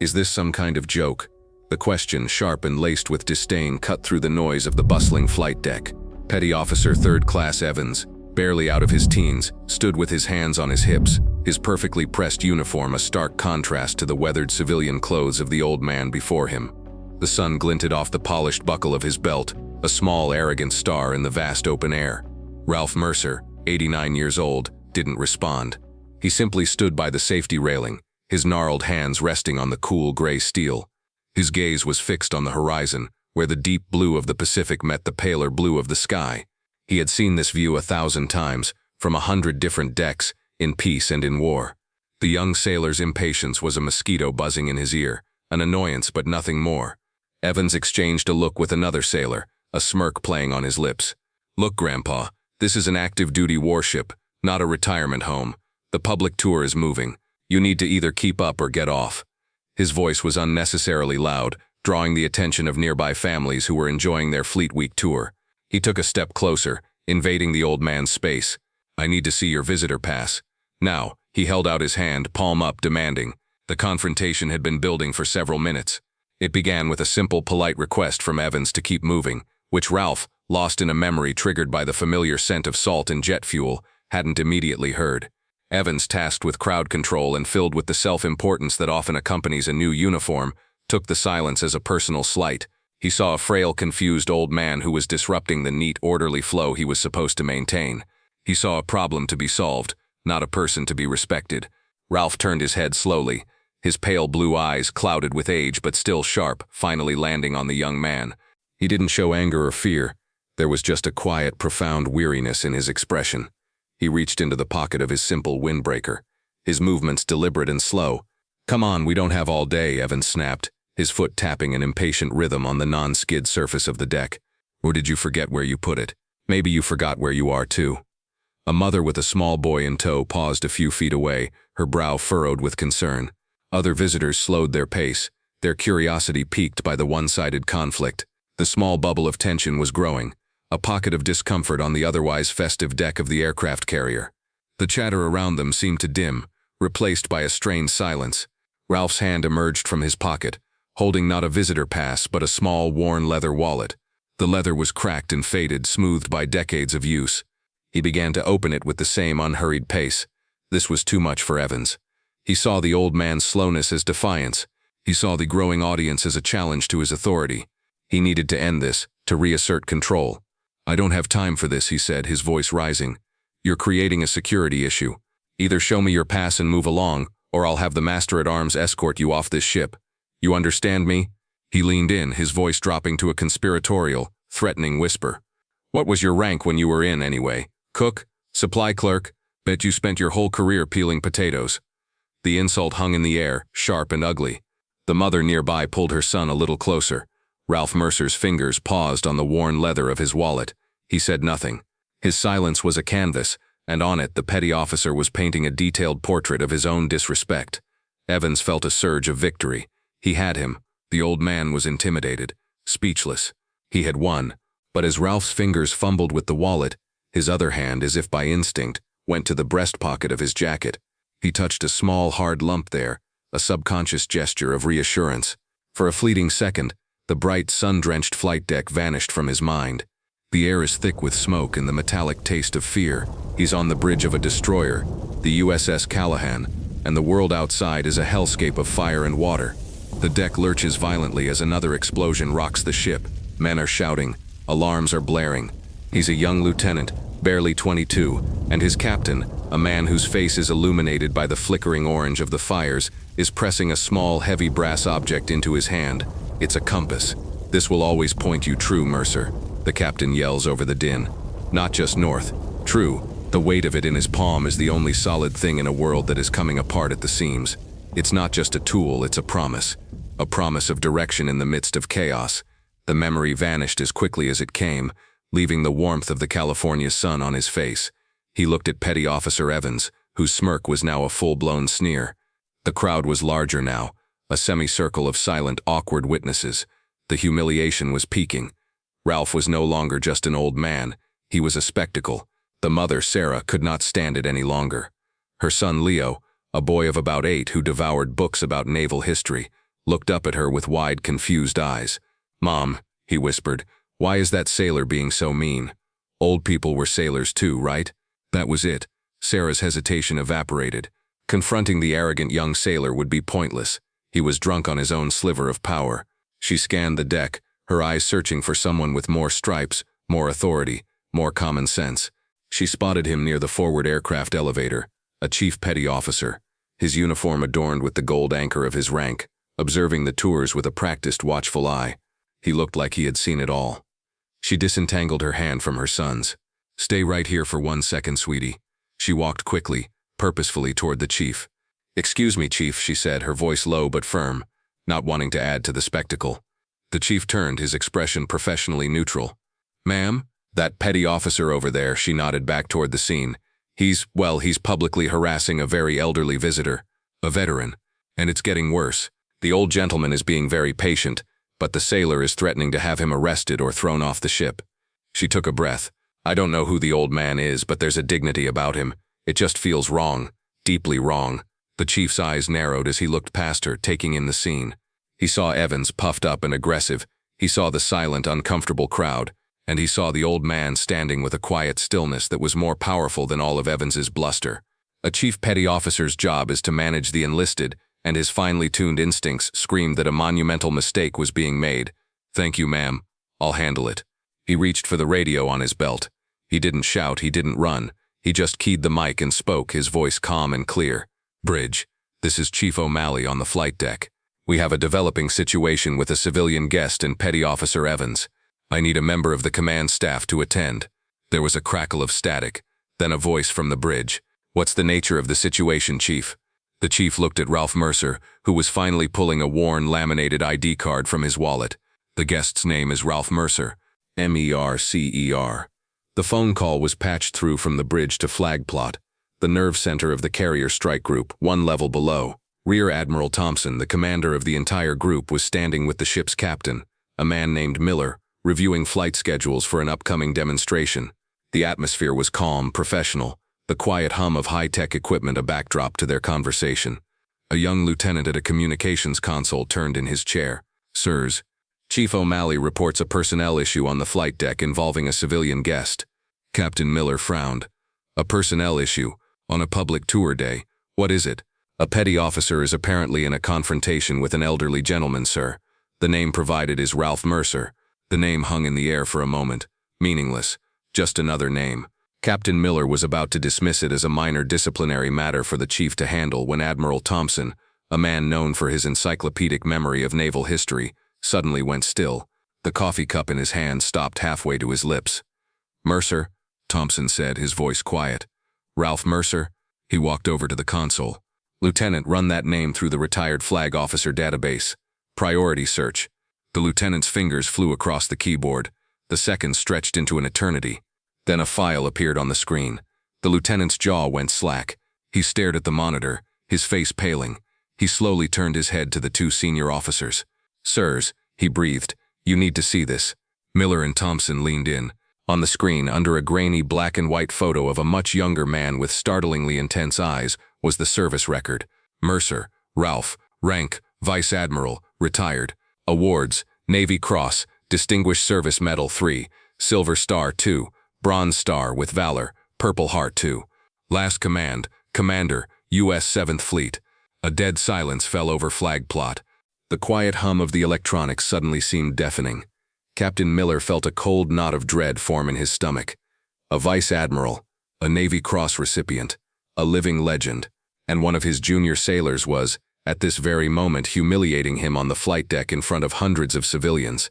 Is this some kind of joke? The question, sharp and laced with disdain, cut through the noise of the bustling flight deck. Petty Officer Third Class Evans, barely out of his teens, stood with his hands on his hips, his perfectly pressed uniform a stark contrast to the weathered civilian clothes of the old man before him. The sun glinted off the polished buckle of his belt, a small, arrogant star in the vast open air. Ralph Mercer, 89 years old, didn't respond. He simply stood by the safety railing, his gnarled hands resting on the cool gray steel. His gaze was fixed on the horizon, where the deep blue of the Pacific met the paler blue of the sky. He had seen this view 1,000 times, from 100 different decks, in peace and in war. The young sailor's impatience was a mosquito buzzing in his ear, an annoyance but nothing more. Evans exchanged a look with another sailor, a smirk playing on his lips. "Look, Grandpa, this is an active-duty warship, not a retirement home. The public tour is moving. You need to either keep up or get off." His voice was unnecessarily loud, drawing the attention of nearby families who were enjoying their Fleet Week tour. He took a step closer, invading the old man's space. "I need to see your visitor pass." Now, he held out his hand, palm up, demanding. The confrontation had been building for several minutes. It began with a simple, polite request from Evans to keep moving, which Ralph, lost in a memory triggered by the familiar scent of salt and jet fuel, hadn't immediately heard. Evans, tasked with crowd control and filled with the self-importance that often accompanies a new uniform, took the silence as a personal slight. He saw a frail, confused old man who was disrupting the neat, orderly flow he was supposed to maintain. He saw a problem to be solved, not a person to be respected. Ralph turned his head slowly, his pale blue eyes, clouded with age but still sharp, finally landing on the young man. He didn't show anger or fear. There was just a quiet, profound weariness in his expression. He reached into the pocket of his simple windbreaker, his movements deliberate and slow. "Come on, we don't have all day," Evans snapped, his foot tapping an impatient rhythm on the non-skid surface of the deck. "Or did you forget where you put it? Maybe you forgot where you are, too." A mother with a small boy in tow paused a few feet away, her brow furrowed with concern. Other visitors slowed their pace, their curiosity piqued by the one-sided conflict. The small bubble of tension was growing, a pocket of discomfort on the otherwise festive deck of the aircraft carrier. The chatter around them seemed to dim, replaced by a strained silence. Ralph's hand emerged from his pocket, holding not a visitor pass but a small, worn leather wallet. The leather was cracked and faded, smoothed by decades of use. He began to open it with the same unhurried pace. This was too much for Evans. He saw the old man's slowness as defiance. He saw the growing audience as a challenge to his authority. He needed to end this, to reassert control. "I don't have time for this," he said, his voice rising. "You're creating a security issue. Either show me your pass and move along, or I'll have the master-at-arms escort you off this ship. You understand me?" He leaned in, his voice dropping to a conspiratorial, threatening whisper. "What was your rank when you were in, anyway? Cook? Supply clerk? Bet you spent your whole career peeling potatoes." The insult hung in the air, sharp and ugly. The mother nearby pulled her son a little closer. Ralph Mercer's fingers paused on the worn leather of his wallet. He said nothing. His silence was a canvas, and on it the petty officer was painting a detailed portrait of his own disrespect. Evans felt a surge of victory. He had him. The old man was intimidated, speechless. He had won, but as Ralph's fingers fumbled with the wallet, his other hand, as if by instinct, went to the breast pocket of his jacket. He touched a small, hard lump there, a subconscious gesture of reassurance. For a fleeting second, the bright, sun-drenched flight deck vanished from his mind. The air is thick with smoke and the metallic taste of fear. He's on the bridge of a destroyer, the USS Callahan, and the world outside is a hellscape of fire and water. The deck lurches violently as another explosion rocks the ship. Men are shouting. Alarms are blaring. He's a young lieutenant, barely 22, and his captain, a man whose face is illuminated by the flickering orange of the fires, is pressing a small, heavy brass object into his hand. It's a compass. "This will always point you true, Mercer," the captain yells over the din. "Not just north. True. The weight of it in his palm is the only solid thing in a world that is coming apart at the seams. It's not just a tool, it's a promise. A promise of direction in the midst of chaos." The memory vanished as quickly as it came, leaving the warmth of the California sun on his face. He looked at Petty Officer Evans, whose smirk was now a full-blown sneer. The crowd was larger now, a semicircle of silent, awkward witnesses. The humiliation was peaking. Ralph was no longer just an old man. He was a spectacle. The mother, Sarah, could not stand it any longer. Her son, Leo, a boy of about 8 who devoured books about naval history, looked up at her with wide, confused eyes. "Mom," he whispered, "why is that sailor being so mean? Old people were sailors too, right?" That was it. Sarah's hesitation evaporated. Confronting the arrogant young sailor would be pointless. He was drunk on his own sliver of power. She scanned the deck, her eyes searching for someone with more stripes, more authority, more common sense. She spotted him near the forward aircraft elevator, a chief petty officer, his uniform adorned with the gold anchor of his rank, observing the tours with a practiced, watchful eye. He looked like he had seen it all. She disentangled her hand from her son's. "Stay right here for 1 second, sweetie." She walked quickly, purposefully toward the chief. "Excuse me, chief," she said, her voice low but firm, not wanting to add to the spectacle. The chief turned, his expression professionally neutral. "Ma'am, that petty officer over there," she nodded back toward the scene. He's publicly harassing a very elderly visitor, a veteran, and it's getting worse. The old gentleman is being very patient, but the sailor is threatening to have him arrested or thrown off the ship." She took a breath. "I don't know who the old man is, but there's a dignity about him. It just feels wrong, deeply wrong." The chief's eyes narrowed as he looked past her, taking in the scene. He saw Evans, puffed up and aggressive. He saw the silent, uncomfortable crowd. And he saw the old man standing with a quiet stillness that was more powerful than all of Evans's bluster. A chief petty officer's job is to manage the enlisted, and his finely tuned instincts screamed that a monumental mistake was being made. "Thank you, ma'am. I'll handle it." He reached for the radio on his belt. He didn't shout, he didn't run. He just keyed the mic and spoke, his voice calm and clear. "Bridge, this is Chief O'Malley on the flight deck. We have a developing situation with a civilian guest and Petty Officer Evans. I need a member of the command staff to attend." There was a crackle of static, then a voice from the bridge. "What's the nature of the situation, Chief?" The chief looked at Ralph Mercer, who was finally pulling a worn, laminated ID card from his wallet. "The guest's name is Ralph Mercer, Mercer. The phone call was patched through from the bridge to Flag Plot, the nerve center of the carrier strike group, 1 level below. Rear Admiral Thompson, the commander of the entire group, was standing with the ship's captain, a man named Miller, reviewing flight schedules for an upcoming demonstration. The atmosphere was calm, professional, the quiet hum of high-tech equipment a backdrop to their conversation. A young lieutenant at a communications console turned in his chair. "Sirs, Chief O'Malley reports a personnel issue on the flight deck involving a civilian guest." Captain Miller frowned. "A personnel issue? On a public tour day? What is it?" "A petty officer is apparently in a confrontation with an elderly gentleman, sir. The name provided is Ralph Mercer." The name hung in the air for a moment, meaningless, just another name. Captain Miller was about to dismiss it as a minor disciplinary matter for the chief to handle when Admiral Thompson, a man known for his encyclopedic memory of naval history, suddenly went still. The coffee cup in his hand stopped halfway to his lips. "Mercer," Thompson said, his voice quiet. "Ralph Mercer?" He walked over to the console. "Lieutenant, run that name through the retired flag officer database. Priority search." The lieutenant's fingers flew across the keyboard. The seconds stretched into an eternity. Then a file appeared on the screen. The lieutenant's jaw went slack. He stared at the monitor, his face paling. He slowly turned his head to the 2 senior officers. "Sirs," he breathed, "you need to see this." Miller and Thompson leaned in. On the screen, under a grainy black and white photo of a much younger man with startlingly intense eyes, was the service record. Mercer, Ralph, rank, Vice Admiral, retired. Awards: Navy Cross, Distinguished Service Medal 3, Silver Star 2, Bronze Star with Valor, Purple Heart 2. Last command: Commander, U.S. 7th Fleet. A dead silence fell over Flag Plot. The quiet hum of the electronics suddenly seemed deafening. Captain Miller felt a cold knot of dread form in his stomach. A Vice Admiral, a Navy Cross recipient, a living legend, and one of his junior sailors was, at this very moment, humiliating him on the flight deck in front of hundreds of civilians.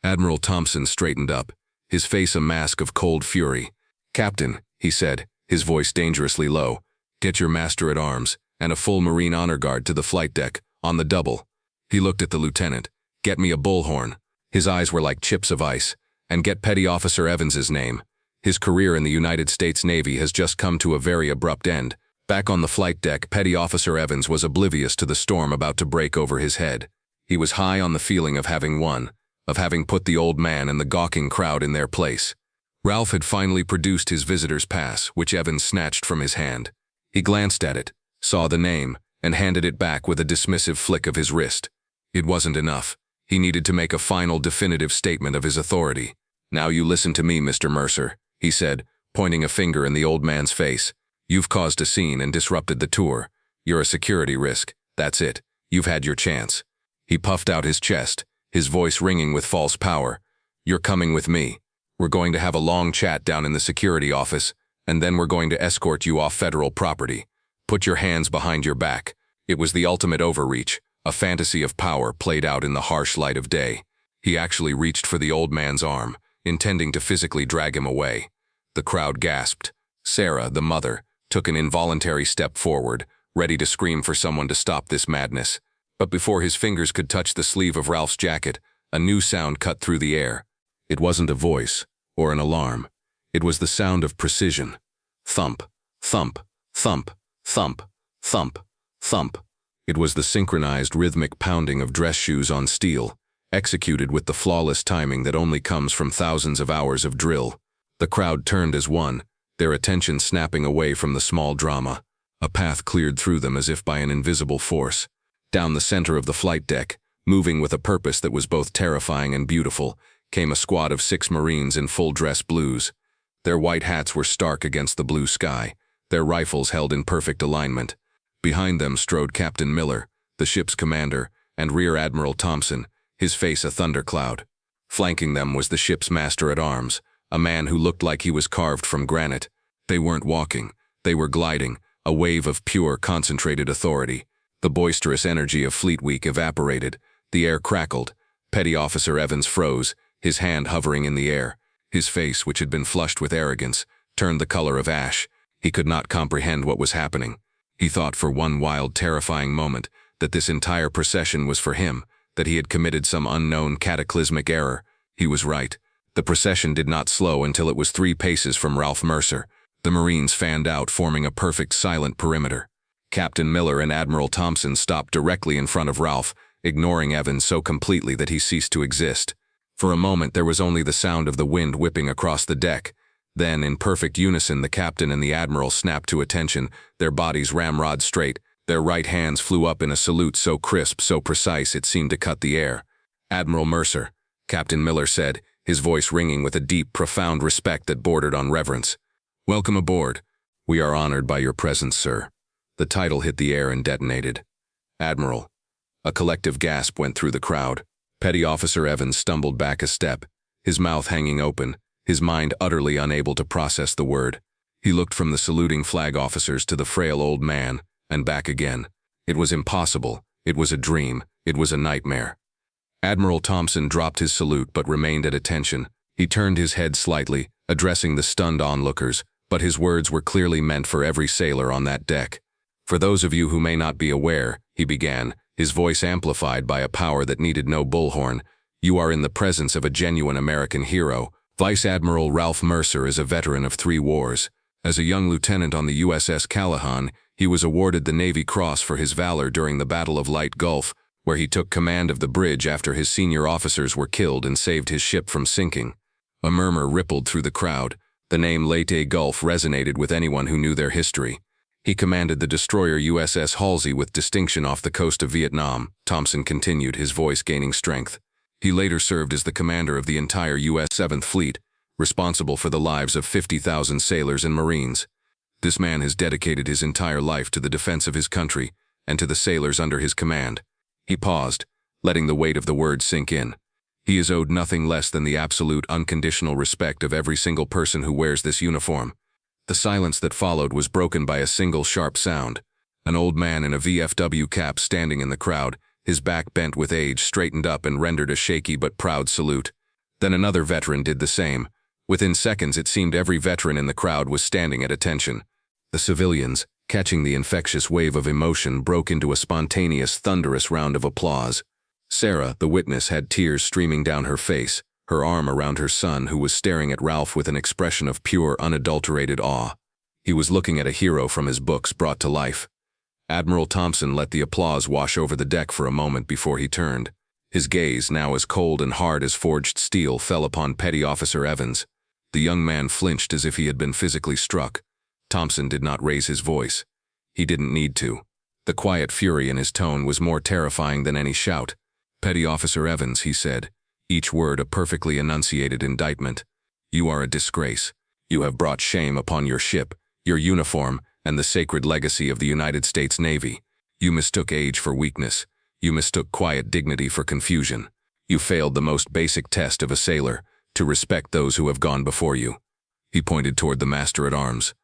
Admiral Thompson straightened up, his face a mask of cold fury. "Captain," he said, his voice dangerously low, "get your master-at-arms and a full Marine honor guard to the flight deck, on the double." He looked at the lieutenant. "Get me a bullhorn." His eyes were like chips of ice. "And get Petty Officer Evans's name. His career in the United States Navy has just come to a very abrupt end." Back on the flight deck, Petty Officer Evans was oblivious to the storm about to break over his head. He was high on the feeling of having won, of having put the old man and the gawking crowd in their place. Ralph had finally produced his visitor's pass, which Evans snatched from his hand. He glanced at it, saw the name, and handed it back with a dismissive flick of his wrist. It wasn't enough. He needed to make a final definitive statement of his authority. "Now you listen to me, Mr. Mercer," he said, pointing a finger in the old man's face. "You've caused a scene and disrupted the tour. You're a security risk. That's it. You've had your chance." He puffed out his chest, his voice ringing with false power. "You're coming with me. We're going to have a long chat down in the security office, and then we're going to escort you off federal property. Put your hands behind your back." It was the ultimate overreach, a fantasy of power played out in the harsh light of day. He actually reached for the old man's arm, intending to physically drag him away. The crowd gasped. Sarah, the mother, took an involuntary step forward, ready to scream for someone to stop this madness. But before his fingers could touch the sleeve of Ralph's jacket, a new sound cut through the air. It wasn't a voice or an alarm. It was the sound of precision. Thump, thump, thump, thump, thump, thump. It was the synchronized rhythmic pounding of dress shoes on steel, executed with the flawless timing that only comes from thousands of hours of drill. The crowd turned as one, their attention snapping away from the small drama. A path cleared through them as if by an invisible force. Down the center of the flight deck, moving with a purpose that was both terrifying and beautiful, came a squad of 6 Marines in full-dress blues. Their white hats were stark against the blue sky, their rifles held in perfect alignment. Behind them strode Captain Miller, the ship's commander, and Rear Admiral Thompson, his face a thundercloud. Flanking them was the ship's master-at-arms, a man who looked like he was carved from granite. They weren't walking, they were gliding, a wave of pure, concentrated authority. The boisterous energy of Fleet Week evaporated, the air crackled. Petty Officer Evans froze, his hand hovering in the air. His face, which had been flushed with arrogance, turned the color of ash. He could not comprehend what was happening. He thought for one wild, terrifying moment that this entire procession was for him, that he had committed some unknown cataclysmic error. He was right. The procession did not slow until it was 3 paces from Ralph Mercer. The Marines fanned out, forming a perfect silent perimeter. Captain Miller and Admiral Thompson stopped directly in front of Ralph, ignoring Evans so completely that he ceased to exist. For a moment there was only the sound of the wind whipping across the deck. Then, in perfect unison, the captain and the admiral snapped to attention, their bodies ramrod straight, their right hands flew up in a salute so crisp, so precise it seemed to cut the air. "Admiral Mercer," Captain Miller said, his voice ringing with a deep, profound respect that bordered on reverence. "Welcome aboard. We are honored by your presence, sir." The title hit the air and detonated. "Admiral." A collective gasp went through the crowd. Petty Officer Evans stumbled back a step, his mouth hanging open, his mind utterly unable to process the word. He looked from the saluting flag officers to the frail old man, and back again. It was impossible. It was a dream. It was a nightmare. Admiral Thompson dropped his salute but remained at attention. He turned his head slightly, addressing the stunned onlookers, but his words were clearly meant for every sailor on that deck. "For those of you who may not be aware," he began, his voice amplified by a power that needed no bullhorn, "you are in the presence of a genuine American hero. Vice Admiral Ralph Mercer is a veteran of 3 wars. As a young lieutenant on the USS Callahan, he was awarded the Navy Cross for his valor during the Battle of Light Gulf, where he took command of the bridge after his senior officers were killed and saved his ship from sinking." A murmur rippled through the crowd. The name Leyte Gulf resonated with anyone who knew their history. "He commanded the destroyer USS Halsey with distinction off the coast of Vietnam," Thompson continued, his voice gaining strength. "He later served as the commander of the entire U.S. 7th Fleet, responsible for the lives of 50,000 sailors and Marines. This man has dedicated his entire life to the defense of his country and to the sailors under his command." He paused, letting the weight of the words sink in. "He is owed nothing less than the absolute, unconditional respect of every single person who wears this uniform." The silence that followed was broken by a single sharp sound. An old man in a VFW cap standing in the crowd, his back bent with age, straightened up and rendered a shaky but proud salute. Then another veteran did the same. Within seconds it seemed every veteran in the crowd was standing at attention. The civilians, catching the infectious wave of emotion, broke into a spontaneous, thunderous round of applause. Sarah, the witness, had tears streaming down her face, her arm around her son, who was staring at Ralph with an expression of pure, unadulterated awe. He was looking at a hero from his books brought to life. Admiral Thompson let the applause wash over the deck for a moment before he turned. His gaze, now as cold and hard as forged steel, fell upon Petty Officer Evans. The young man flinched as if he had been physically struck. Thompson did not raise his voice. He didn't need to. The quiet fury in his tone was more terrifying than any shout. "Petty Officer Evans," he said, each word a perfectly enunciated indictment. "You are a disgrace. You have brought shame upon your ship, your uniform, and the sacred legacy of the United States Navy. You mistook age for weakness. You mistook quiet dignity for confusion. You failed the most basic test of a sailor, to respect those who have gone before you." He pointed toward the master-at-arms.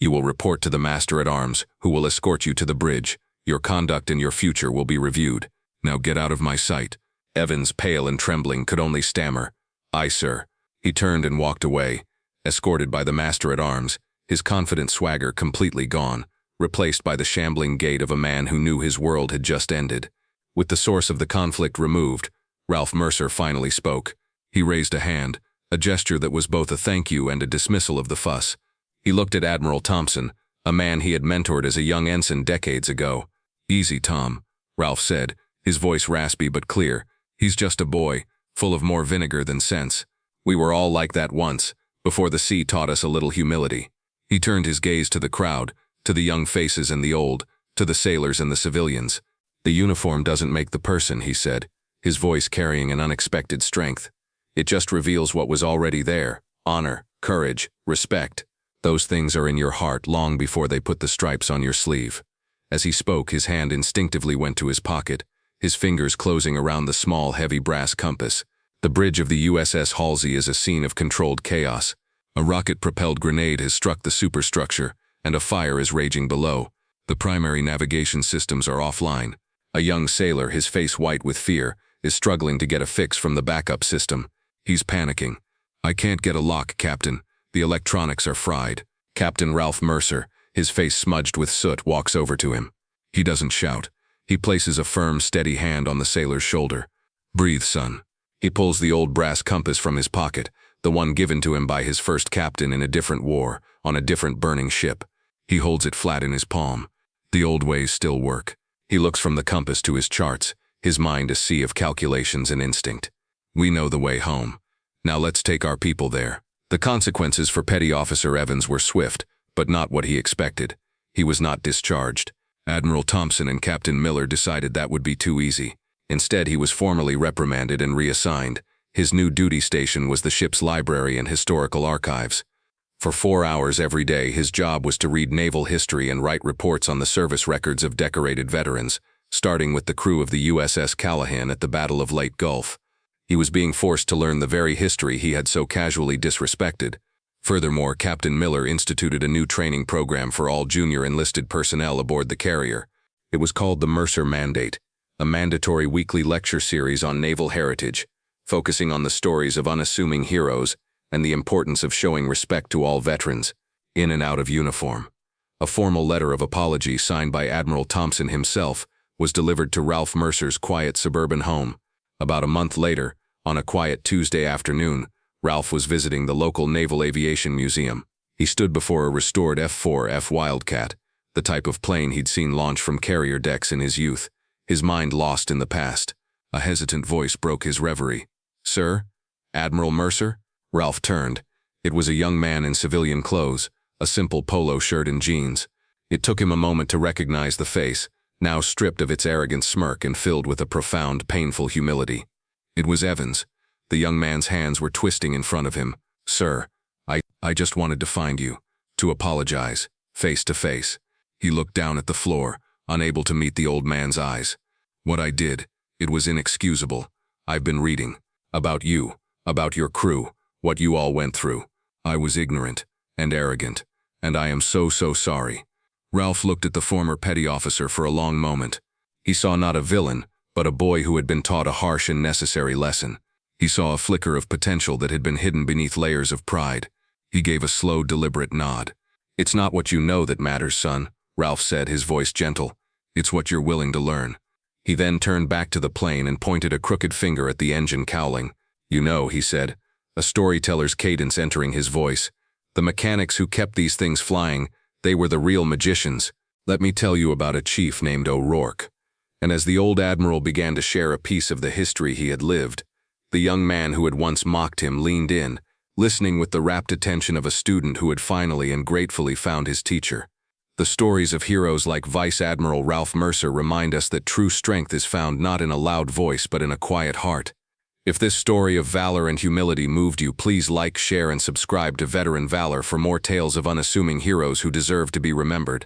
"You will report to the master-at-arms, who will escort you to the bridge. Your conduct and your future will be reviewed. Now get out of my sight." Evans, pale and trembling, could only stammer, "Aye, sir." He turned and walked away, escorted by the master-at-arms, his confident swagger completely gone, replaced by the shambling gait of a man who knew his world had just ended. With the source of the conflict removed, Ralph Mercer finally spoke. He raised a hand, a gesture that was both a thank you and a dismissal of the fuss. He looked at Admiral Thompson, a man he had mentored as a young ensign decades ago. "Easy, Tom," Ralph said, his voice raspy but clear. "He's just a boy, full of more vinegar than sense. We were all like that once, before the sea taught us a little humility." He turned his gaze to the crowd, to the young faces and the old, to the sailors and the civilians. "The uniform doesn't make the person," he said, his voice carrying an unexpected strength. "It just reveals what was already there: honor, courage, respect. Those things are in your heart long before they put the stripes on your sleeve." As he spoke, his hand instinctively went to his pocket, his fingers closing around the small, heavy brass compass. The bridge of the USS Halsey is a scene of controlled chaos. A rocket-propelled grenade has struck the superstructure, and a fire is raging below. The primary navigation systems are offline. A young sailor, his face white with fear, is struggling to get a fix from the backup system. He's panicking. "I can't get a lock, Captain. The electronics are fried." Captain Ralph Mercer, his face smudged with soot, walks over to him. He doesn't shout. He places a firm, steady hand on the sailor's shoulder. "Breathe, son." He pulls the old brass compass from his pocket, the one given to him by his first captain in a different war, on a different burning ship. He holds it flat in his palm. The old ways still work. He looks from the compass to his charts, his mind a sea of calculations and instinct. "We know the way home. Now let's take our people there." The consequences for Petty Officer Evans were swift, but not what he expected. He was not discharged. Admiral Thompson and Captain Miller decided that would be too easy. Instead, he was formally reprimanded and reassigned. His new duty station was the ship's library and historical archives. For 4 hours every day, his job was to read naval history and write reports on the service records of decorated veterans, starting with the crew of the USS Callahan at the Battle of Lake Gulf. He was being forced to learn the very history he had so casually disrespected. Furthermore, Captain Miller instituted a new training program for all junior enlisted personnel aboard the carrier. It was called the Mercer Mandate, a mandatory weekly lecture series on naval heritage, focusing on the stories of unassuming heroes and the importance of showing respect to all veterans, in and out of uniform. A formal letter of apology signed by Admiral Thompson himself was delivered to Ralph Mercer's quiet suburban home. About a month later, on a quiet Tuesday afternoon, Ralph was visiting the local Naval Aviation Museum. He stood before a restored F-4F Wildcat, the type of plane he'd seen launch from carrier decks in his youth, his mind lost in the past. A hesitant voice broke his reverie. "Sir? Admiral Mercer?" Ralph turned. It was a young man in civilian clothes, a simple polo shirt and jeans. It took him a moment to recognize the face, now stripped of its arrogant smirk and filled with a profound, painful humility. It was Evans. The young man's hands were twisting in front of him. "Sir, I just wanted to find you, to apologize, face to face." He looked down at the floor, unable to meet the old man's eyes. "What I did, it was inexcusable. I've been reading. About you, about your crew, what you all went through. I was ignorant and arrogant, and I am so sorry." Ralph looked at the former petty officer for a long moment. He saw not a villain, but a boy who had been taught a harsh and necessary lesson. He saw a flicker of potential that had been hidden beneath layers of pride. He gave a slow, deliberate nod. "It's not what you know that matters, son," Ralph said, his voice gentle. "It's what you're willing to learn." He then turned back to the plane and pointed a crooked finger at the engine cowling. "You know," he said, a storyteller's cadence entering his voice, "the mechanics who kept these things flying, they were the real magicians. Let me tell you about a chief named O'Rourke." And as the old admiral began to share a piece of the history he had lived, the young man who had once mocked him leaned in, listening with the rapt attention of a student who had finally and gratefully found his teacher. The stories of heroes like Vice Admiral Ralph Mercer remind us that true strength is found not in a loud voice but in a quiet heart. If this story of valor and humility moved you, please like, share, and subscribe to Veteran Valor for more tales of unassuming heroes who deserve to be remembered.